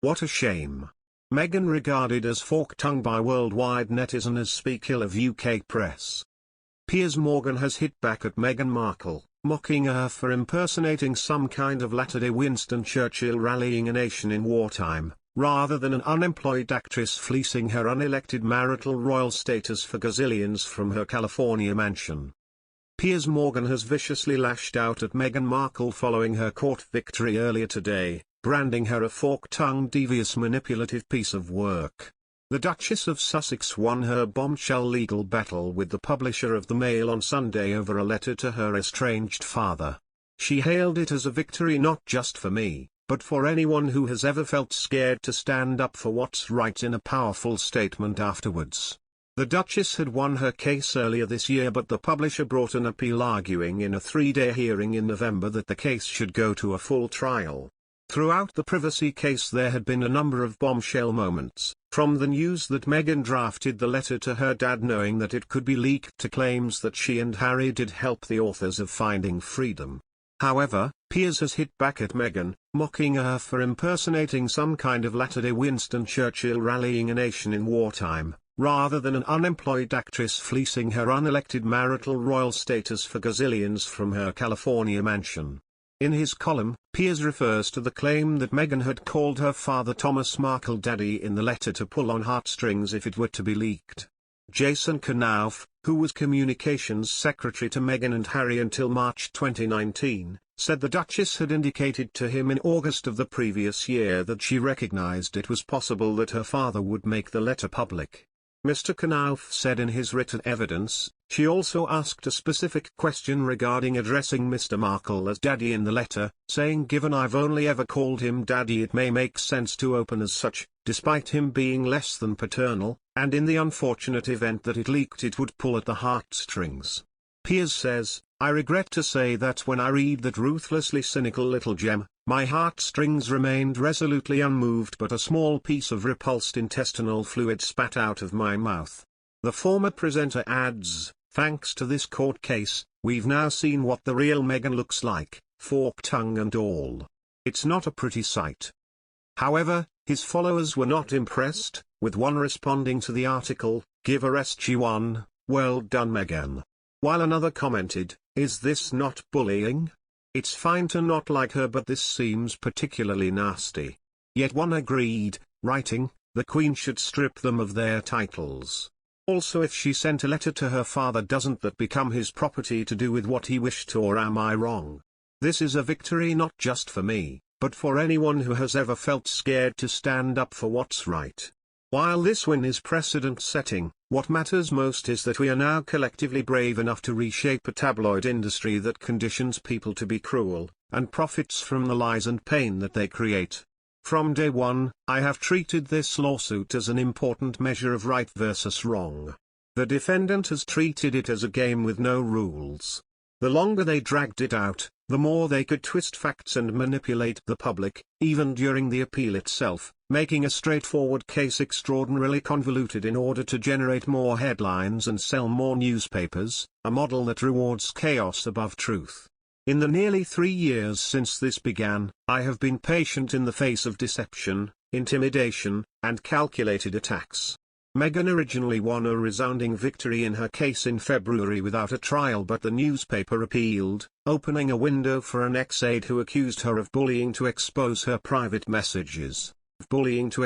What a shame. Meghan regarded as fork-tongued by worldwide netizen as speaker of UK press. Piers Morgan has hit back at Meghan Markle, mocking her for impersonating some kind of latter-day Winston Churchill rallying a nation in wartime, rather than an unemployed actress fleecing her unelected marital royal status for gazillions from her California mansion. Piers Morgan has viciously lashed out at Meghan Markle following her court victory earlier today, branding her a fork-tongued, devious, manipulative piece of work. The Duchess of Sussex won her bombshell legal battle with the publisher of the Mail on Sunday over a letter to her estranged father. She hailed it as a victory not just for me, but for anyone who has ever felt scared to stand up for what's right, in a powerful statement afterwards. The Duchess had won her case earlier this year, but the publisher brought an appeal, arguing in a 3-day hearing in November that the case should go to a full trial. Throughout the privacy case there had been a number of bombshell moments, from the news that Meghan drafted the letter to her dad knowing that it could be leaked, to claims that she and Harry did help the authors of Finding Freedom. However, Piers has hit back at Meghan, mocking her for impersonating some kind of latter-day Winston Churchill rallying a nation in wartime, rather than an unemployed actress fleecing her unelected marital royal status for gazillions from her California mansion. In his column, Piers refers to the claim that Meghan had called her father Thomas Markle daddy in the letter to pull on heartstrings if it were to be leaked. Jason Knauf, who was communications secretary to Meghan and Harry until March 2019, said the Duchess had indicated to him in August of the previous year that she recognized it was possible that her father would make the letter public. Mr. Knauf said in his written evidence, she also asked a specific question regarding addressing Mr. Markle as daddy in the letter, saying, given I've only ever called him daddy, it may make sense to open as such, despite him being less than paternal, and in the unfortunate event that it leaked it would pull at the heartstrings. Piers says, I regret to say that when I read that ruthlessly cynical little gem, my heartstrings remained resolutely unmoved, but a small piece of repulsed intestinal fluid spat out of my mouth. The former presenter adds, thanks to this court case, we've now seen what the real Meghan looks like, fork-tongue and all. It's not a pretty sight. However, his followers were not impressed, with one responding to the article, give a rest she won, well done Meghan. While another commented, is this not bullying? It's fine to not like her, but this seems particularly nasty. Yet one agreed, writing, the Queen should strip them of their titles. Also, if she sent a letter to her father, doesn't that become his property to do with what he wished, or am I wrong? This is a victory not just for me, but for anyone who has ever felt scared to stand up for what's right. While this win is precedent-setting, what matters most is that we are now collectively brave enough to reshape a tabloid industry that conditions people to be cruel, and profits from the lies and pain that they create. From day one, I have treated this lawsuit as an important measure of right versus wrong. The defendant has treated it as a game with no rules. The longer they dragged it out, the more they could twist facts and manipulate the public, even during the appeal itself, making a straightforward case extraordinarily convoluted in order to generate more headlines and sell more newspapers, a model that rewards chaos above truth. In the nearly 3 years since this began, I have been patient in the face of deception, intimidation, and calculated attacks. Meghan originally won a resounding victory in her case in February without a trial, but the newspaper appealed, opening a window for an ex-aide who accused her of bullying to expose her private messages. Bullying to